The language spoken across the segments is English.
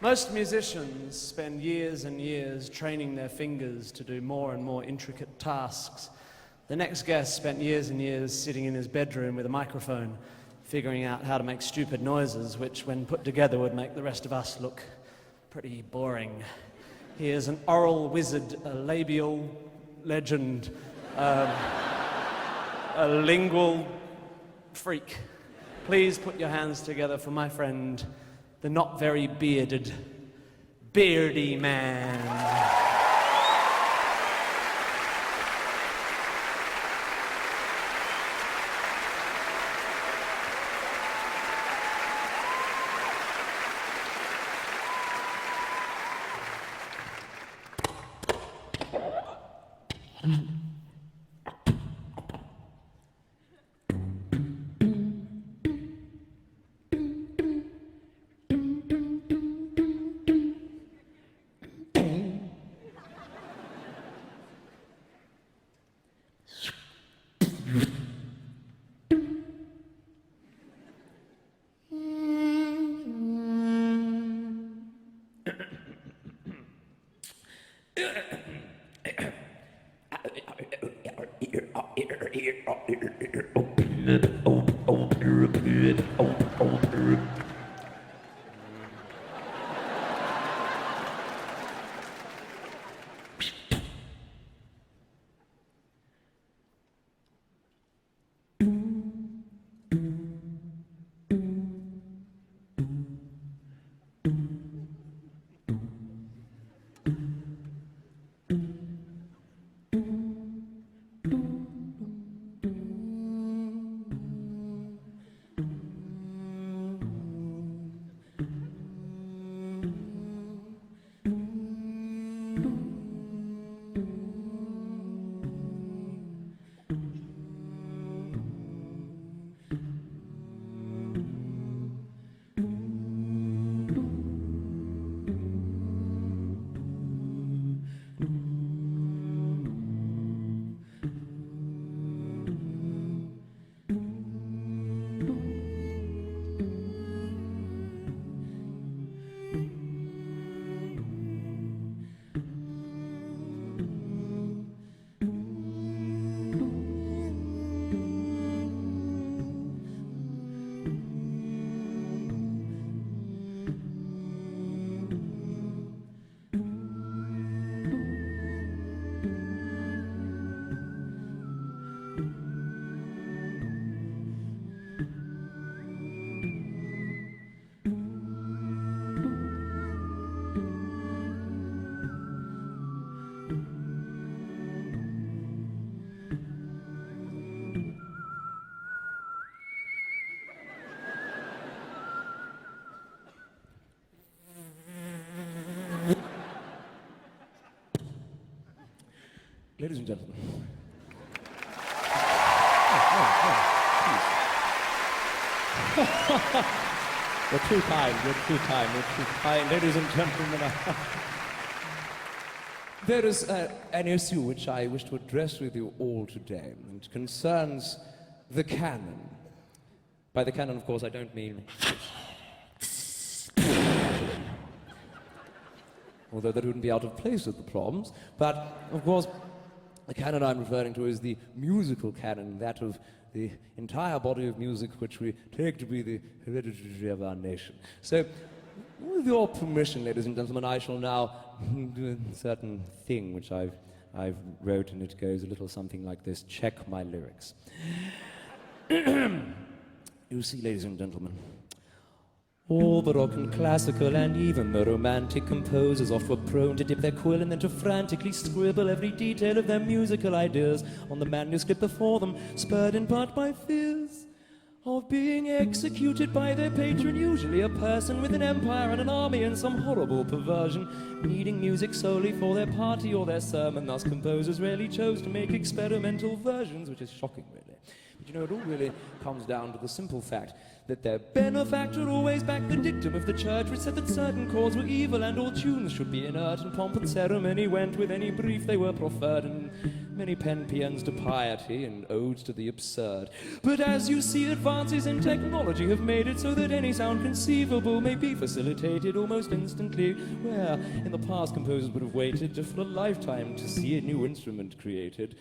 Most musicians spend years and years training their fingers to do more and more intricate tasks. The next guest spent years and years sitting in his bedroom with a microphone, figuring out how to make stupid noises, which, when put together, would make the rest of us look pretty boring. He is an oral wizard, a labial legend, a lingual freak. Please put your hands together for my friend, the not very bearded Beardyman. Ladies and gentlemen. You're too kind, ladies and gentlemen. There is an issue which I wish to address with you all today. It concerns the canon. By the canon, of course, I don't mean... although that wouldn't be out of place at the Proms, but, of course, the canon I'm referring to is the musical canon, that of the entire body of music which we take to be the heredity of our nation. So, with your permission, ladies and gentlemen, I shall now do a certain thing which I've wrote, and it goes a little something like this. Check my lyrics. You see, ladies and gentlemen, all baroque and classical and even the romantic composers oft were prone to dip their quill and then to frantically scribble every detail of their musical ideas on the manuscript before them, spurred in part by fears of being executed by their patron, usually a person with an empire and an army and some horrible perversion, needing music solely for their party or their sermon. Thus composers rarely chose to make experimental versions, which is shocking, really, You know, it all really comes down to the simple fact that their benefactor always backed the dictum of the church, which said that certain chords were evil and all tunes should be inert, and pomp and ceremony went with any brief they were proffered, and many pen paeans to piety and odes to the absurd. But as you see, advances in technology have made it so that any sound conceivable may be facilitated almost instantly, where in the past composers would have waited just for a lifetime to see a new instrument created.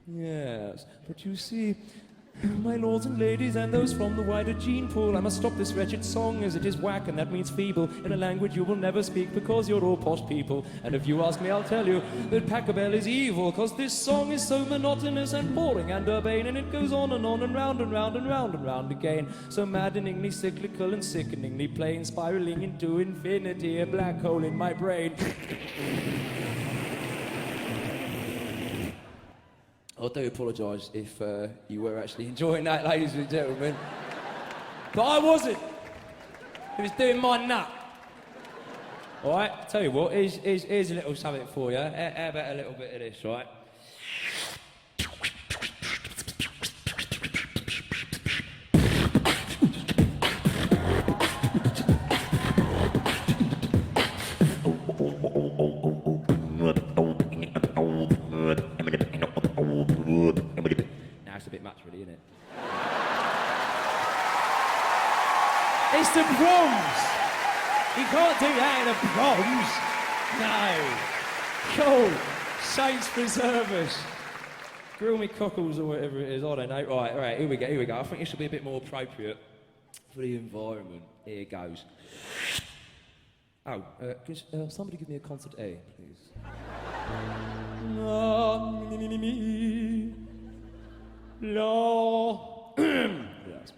Yes, but you see, my lords and ladies and those from the wider gene pool, I must stop this wretched song as it is whack and that means feeble in a language you will never speak because you're all posh people. And if you ask me, I'll tell you that Pachelbel is evil, cause this song is so monotonous and boring and urbane, and it goes on and round and round and round and round again, so maddeningly cyclical and sickeningly plain, spiraling into infinity, a black hole in my brain. I do apologise if you were actually enjoying that, ladies and gentlemen. But I wasn't. It was doing my nut. All right, tell you what, here's a little something for you. How about a little bit of this, right? Now it's a bit much, really, isn't it? It's the Proms! You can't do that in the Proms! No! Cool! Saints preserve us! Grill me cockles or whatever it is, I don't know. Right, here we go. I think this will be a bit more appropriate for the environment. Here goes. Oh, can somebody give me a concert A, please? La, mi, mi, mi, mi. La. Yes.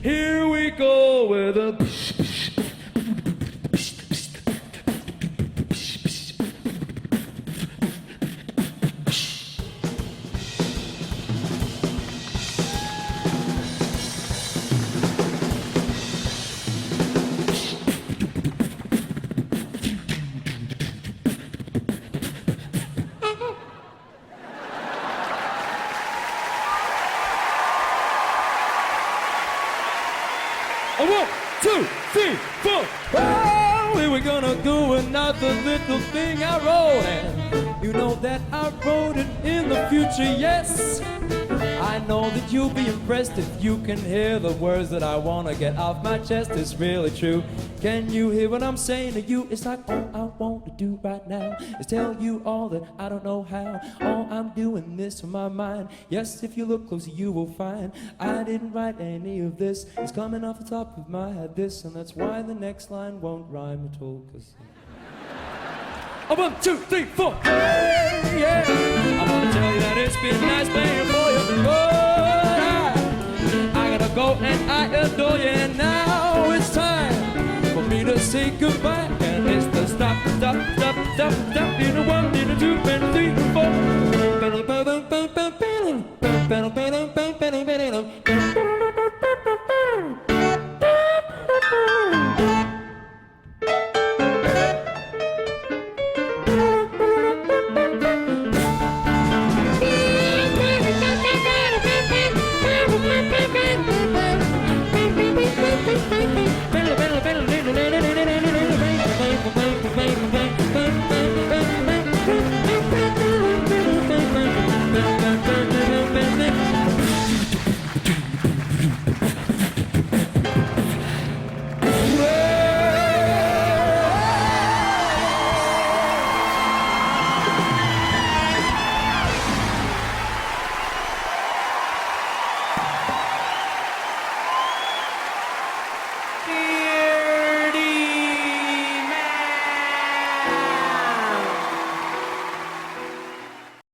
Here we go with a the little thing I wrote, and you know that I wrote it in the future, yes. I know that you'll be impressed if you can hear the words that I want to get off my chest. It's really true. Can you hear what I'm saying to you? It's like all I want to do right now is tell you all that I don't know how. All I'm doing this from my mind. Yes, if you look closer you will find I didn't write any of this. It's coming off the top of my head, this, and that's why the next line won't rhyme at all. Cause oh, 1, 2, 3, 4. Hey, yeah. I wanna tell you that it's been nice playing for you, but I gotta go and I adore you, and now it's time for me to say goodbye. And it's the stop, stop, stop, stop.